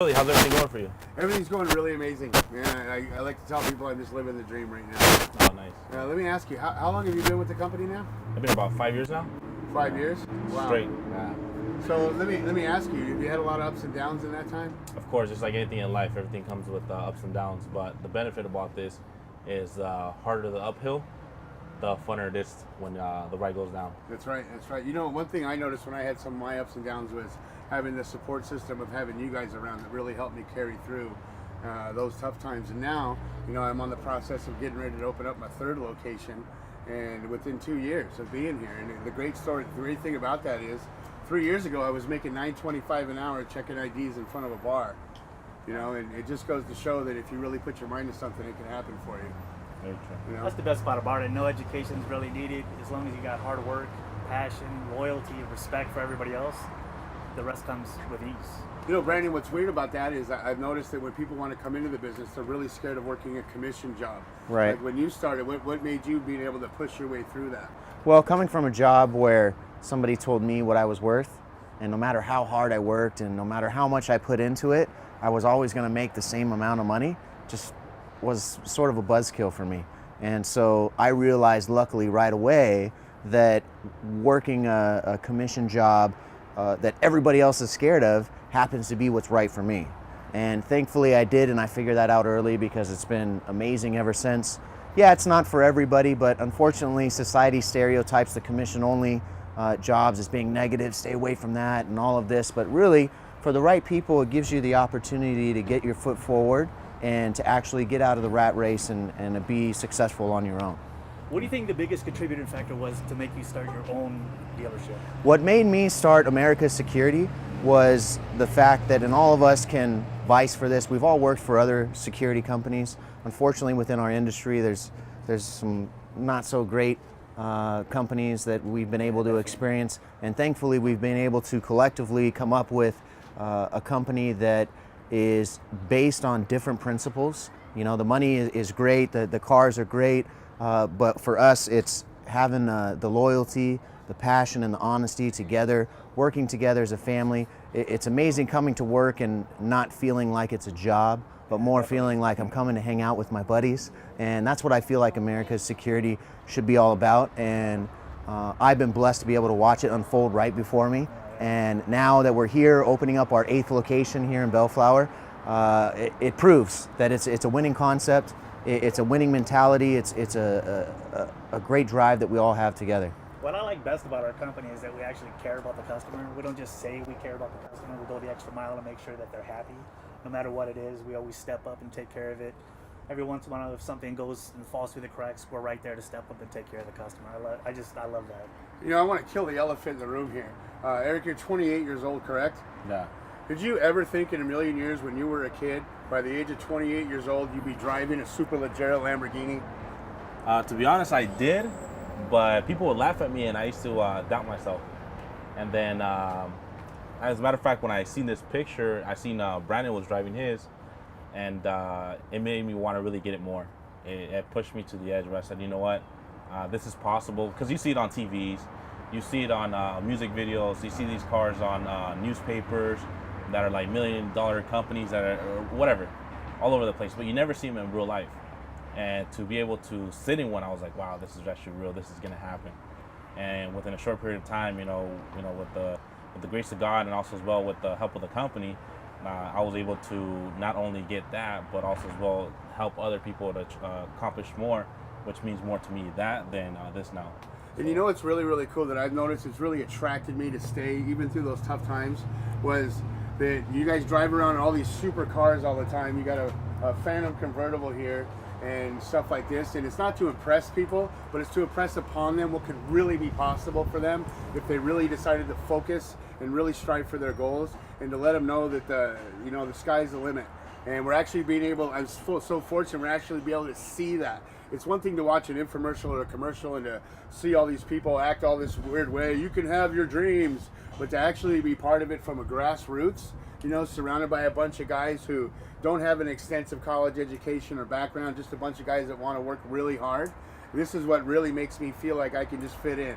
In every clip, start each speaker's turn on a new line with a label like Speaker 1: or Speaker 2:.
Speaker 1: Really, how's everything going for you?
Speaker 2: Everything's going really amazing. Man, I like to tell people I'm just living the dream right now.
Speaker 1: Oh, nice.
Speaker 2: Let me ask you, how long have you been with the company now?
Speaker 1: I've been about 5 years now.
Speaker 2: 5 years? Wow.
Speaker 1: Straight.
Speaker 2: Yeah. So let me ask you, have you had a lot of ups and downs in that time?
Speaker 1: Of course, just like anything in life, everything comes with ups and downs. But the benefit about this is harder the uphill, the funner it is when the ride goes down.
Speaker 2: That's right, that's right. You know, one thing I noticed when I had some of my ups and downs was having the support system of having you guys around that really helped me carry through those tough times. And now, you know, I'm on the process of getting ready to open up my third location, and within 2 years of being here. And the great thing about that is, 3 years ago I was making $9.25 an hour checking IDs in front of a bar. You know, and it just goes to show that if you really put your mind to something, it can happen for you.
Speaker 1: Very true.
Speaker 2: You know?
Speaker 3: That's the best part about it. No education is really needed. As long as you got hard work, passion, loyalty, respect for everybody else, the rest comes with ease.
Speaker 2: You know, Brandon, what's weird about that is I've noticed that when people want to come into the business, they're really scared of working a commission job.
Speaker 4: Right.
Speaker 2: Like when you started, what made you being able to push your way through that?
Speaker 4: Well, coming from a job where somebody told me what I was worth, and no matter how hard I worked and no matter how much I put into it, I was always going to make the same amount of money, just was sort of a buzzkill for me. And so I realized, luckily, right away that working a commission job that everybody else is scared of happens to be what's right for me. And thankfully I did, and I figured that out early because it's been amazing ever since. Yeah, it's not for everybody, but unfortunately society stereotypes the commission-only jobs as being negative, stay away from that and all of this. But really, for the right people, it gives you the opportunity to get your foot forward and to actually get out of the rat race and be successful on your own.
Speaker 3: What do you think the biggest contributing factor was to make you start your own dealership?
Speaker 4: What made me start America's Security was the fact that, and all of us can vice for this, we've all worked for other security companies. Unfortunately, within our industry, there's some not so great companies that we've been able to experience, and thankfully we've been able to collectively come up with a company that is based on different principles. You know, the money is great, the cars are great, but for us it's having the loyalty, the passion and the honesty together, working together as a family. It's amazing coming to work and not feeling like it's a job, but more feeling like I'm coming to hang out with my buddies. And that's what I feel like America's Security should be all about. And I've been blessed to be able to watch it unfold right before me. And now that we're here, opening up our 8th location here in Bellflower, it proves that it's a winning concept. It's a winning mentality. It's a great drive that we all have together.
Speaker 3: What I like best about our company is that we actually care about the customer. We don't just say we care about the customer. We go the extra mile to make sure that they're happy. No matter what it is, we always step up and take care of it. Every once in a while, if something goes and falls through the cracks, we're right there to step up and take care of the customer. I love that.
Speaker 2: You know, I want to kill the elephant in the room here. Eric, you're 28 years old, correct?
Speaker 1: Yeah.
Speaker 2: Did you ever think in a million years when you were a kid, by the age of 28 years old, you'd be driving a Superleggera Lamborghini?
Speaker 1: To be honest, I did, but people would laugh at me, and I used to doubt myself. And then, as a matter of fact, when I seen this picture, I seen Brandon was driving his, and it made me want to really get it more. It pushed me to the edge where I said, you know what, this is possible. Because you see it on TVs, you see it on music videos, you see these cars on newspapers that are like $1 million companies that are, or whatever, all over the place, but you never see them in real life. And to be able to sit in one, I was like, wow, this is actually real, this is gonna happen. And within a short period of time, you know, with the grace of God and also as well with the help of the company, I was able to not only get that, but also as well help other people to accomplish more, which means more to me that than this now.
Speaker 2: And you know what's really, really cool that I've noticed it's really attracted me to stay even through those tough times was that you guys drive around in all these super cars all the time. You got a Phantom convertible here and stuff like this, and it's not to impress people, but it's to impress upon them what could really be possible for them if they really decided to focus and really strive for their goals, and to let them know that the sky's the limit. And we're actually being able, I'm so fortunate, we're actually be able to see that. It's one thing to watch an infomercial or a commercial and to see all these people act all this weird way. You can have your dreams, but to actually be part of it from a grassroots, you know, surrounded by a bunch of guys who don't have an extensive college education or background, just a bunch of guys that want to work really hard. This is what really makes me feel like I can just fit in,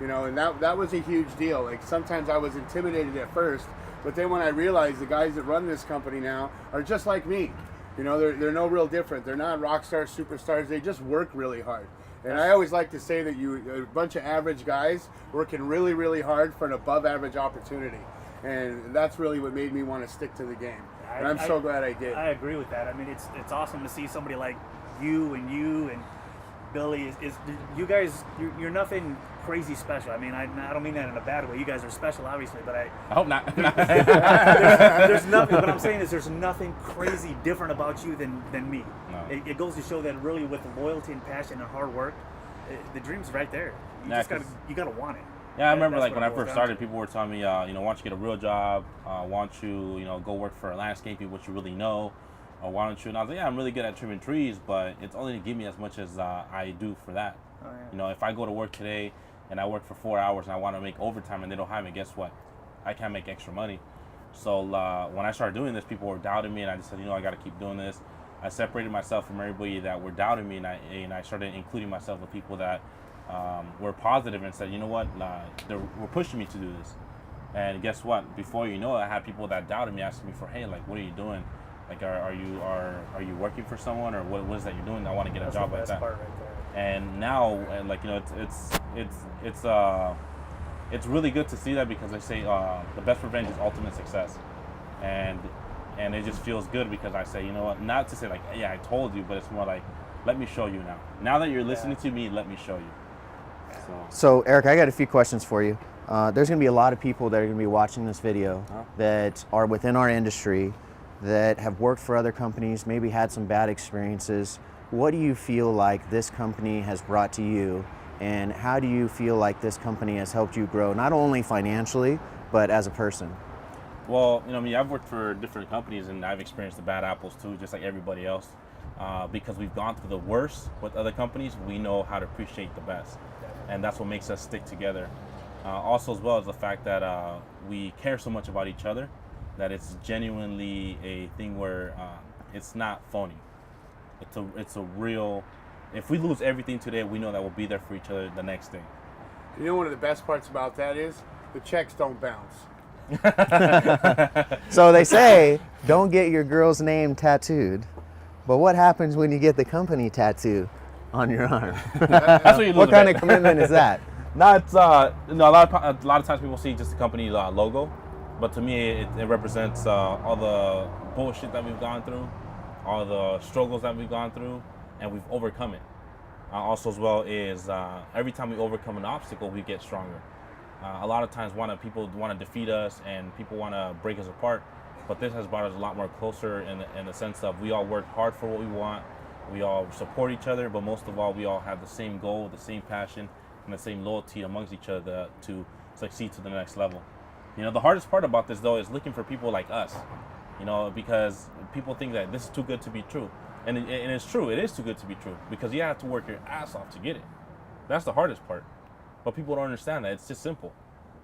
Speaker 2: you know, and that was a huge deal. Like sometimes I was intimidated at first But then when I realized the guys that run this company now are just like me, you know, they're no real different. They're not rock stars, superstars. They just work really hard. And I always like to say that a bunch of average guys working really, really hard for an above average opportunity. And that's really what made me want to stick to the game. And I'm so glad I did.
Speaker 3: I agree with that. I mean, it's awesome to see somebody like you and Billy is you guys. You're nothing crazy special. I mean, I don't mean that in a bad way. You guys are special, obviously, but
Speaker 1: I hope not.
Speaker 3: there's nothing. What I'm saying is there's nothing crazy different about you than me.
Speaker 1: No.
Speaker 3: It goes to show that really with loyalty and passion and hard work, the dream's right there. You just gotta want it.
Speaker 1: Yeah, I remember
Speaker 3: That's
Speaker 1: like
Speaker 3: what
Speaker 1: when
Speaker 3: it
Speaker 1: I
Speaker 3: boils
Speaker 1: first
Speaker 3: down
Speaker 1: started, people were telling me, why don't you get a real job? Why don't you, go work for a landscaping, what you really know? Or why don't you? And I was like, yeah, I'm really good at trimming trees, but it's only to give me as much as I do for that.
Speaker 3: Oh, yeah.
Speaker 1: If I go to work today and I work for 4 hours and I want to make overtime and they don't hire me, guess what? I can't make extra money. So when I started doing this, people were doubting me, and I just said, I got to keep doing this. I separated myself from everybody that were doubting me, and I started including myself with people that were positive and said, you know what, they were pushing me to do this. And guess what? Before you know it, I had people that doubted me asking me for, hey, like, what are you doing? Like, are you working for someone, or what is that you're doing? I want to get a job like that.
Speaker 3: That's the best part right there.
Speaker 1: And now, it's really good to see that, because they say the best revenge is ultimate success, and it just feels good because I say, you know what, not to say like, yeah, I told you, but it's more like, let me show you now. Now that you're listening to me, let me show you.
Speaker 4: So Eric, I got a few questions for you. There's going to be a lot of people that are going to be watching this video that are within our industry, that have worked for other companies, maybe had some bad experiences. What do you feel like this company has brought to you, and how do you feel like this company has helped you grow, not only financially, but as a person?
Speaker 1: Well, I've worked for different companies, and I've experienced the bad apples too, just like everybody else. Because we've gone through the worst with other companies, we know how to appreciate the best. And that's what makes us stick together. Also, as well as the fact that we care so much about each other, that it's genuinely a thing where it's not phony. It's a real. If we lose everything today, we know that we'll be there for each other the next day.
Speaker 2: You know, one of the best parts about that is the checks don't bounce.
Speaker 4: So they say, don't get your girl's name tattooed, but what happens when you get the company tattoo on your arm?
Speaker 1: That's what you lose.
Speaker 4: What kind of commitment is that?
Speaker 1: Not a lot of times people see just the company logo, but to me it represents all the bullshit that we've gone through, all the struggles that we've gone through, and we've overcome it. Also, as well, is every time we overcome an obstacle, we get stronger. A lot of times people want to defeat us, and people want to break us apart, but this has brought us a lot more closer in the sense of we all work hard for what we want, we all support each other, but most of all, we all have the same goal, the same passion, and the same loyalty amongst each other to succeed to the next level. The hardest part about this, though, is looking for people like us, because people think that this is too good to be true. And it's true, it is too good to be true, because you have to work your ass off to get it. That's the hardest part. But people don't understand that. It's just simple.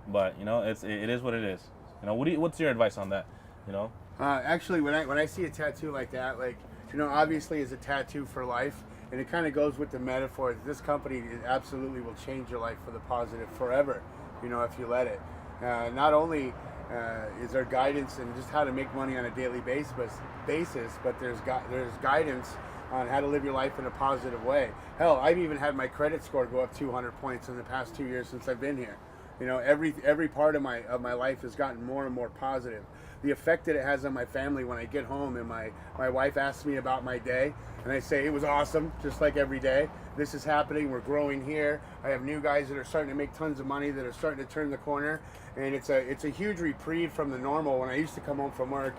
Speaker 1: But, it is what it is. What's your advice on that,
Speaker 2: Actually, when I see a tattoo like that, obviously it's a tattoo for life, and it kind of goes with the metaphor that this company absolutely will change your life for the positive forever, if you let it. Not only is there guidance in just how to make money on a daily basis, but there's guidance on how to live your life in a positive way. Hell, I've even had my credit score go up 200 points in the past 2 years since I've been here. Every part of my life has gotten more and more positive. The effect that it has on my family when I get home and my wife asks me about my day, and I say it was awesome, just like every day. This is happening. We're growing here. I have new guys that are starting to make tons of money, that are starting to turn the corner, and it's a huge reprieve from the normal when I used to come home from work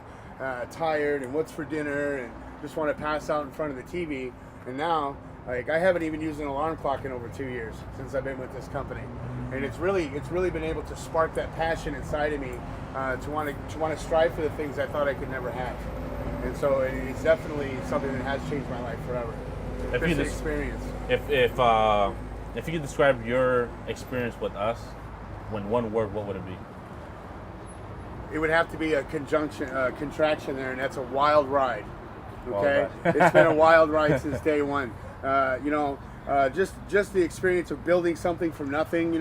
Speaker 2: tired and what's for dinner and just want to pass out in front of the TV. And now, I haven't even used an alarm clock in over 2 years since I've been with this company, and it's really been able to spark that passion inside of me to want to strive for the things I thought I could never have. And so it's definitely something that has changed my life forever. It's an experience.
Speaker 1: If you could describe your experience with us, in one word, what would it be?
Speaker 2: It would have to be a contraction there, and that's a wild ride. Okay, it's been a wild ride since day one. Just the experience of building something from nothing,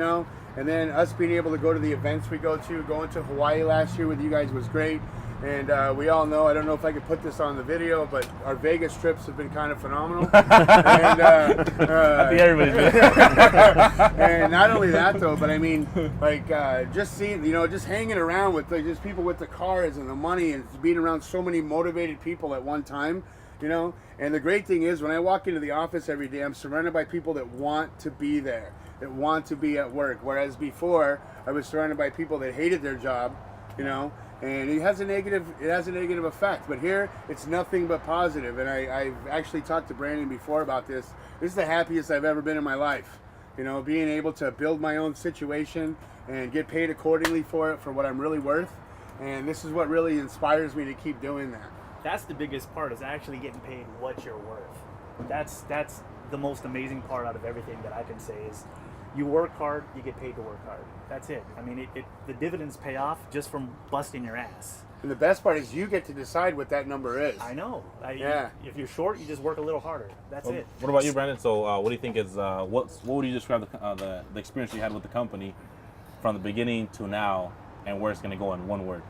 Speaker 2: And then us being able to go to the events we go to, going to Hawaii last year with you guys was great. And we all know, I don't know if I could put this on the video, but our Vegas trips have been kind of phenomenal. And,
Speaker 1: I think everybody did.
Speaker 2: and not only that though, but I mean, like just seeing, just hanging around with just people with the cars and the money and being around so many motivated people at one time, And the great thing is when I walk into the office every day, I'm surrounded by people that want to be there, that want to be at work. Whereas before, I was surrounded by people that hated their job, And it has a negative effect, but here it's nothing but positive. And I've actually talked to Brandon before about this. This is the happiest I've ever been in my life. Being able to build my own situation and get paid accordingly for it, for what I'm really worth. And this is what really inspires me to keep doing that.
Speaker 3: That's the biggest part, is actually getting paid what you're worth. That's the most amazing part out of everything that I can say is, you work hard, you get paid to work hard. That's it. I mean, the dividends pay off just from busting your ass.
Speaker 2: And the best part is you get to decide what that number is.
Speaker 3: I know.
Speaker 2: Yeah.
Speaker 3: If you're short, you just work a little harder. That's it.
Speaker 1: What about you, Brandon? So, what do you think is what would you describe the experience you had with the company from the beginning to now, and where it's going to go in one word?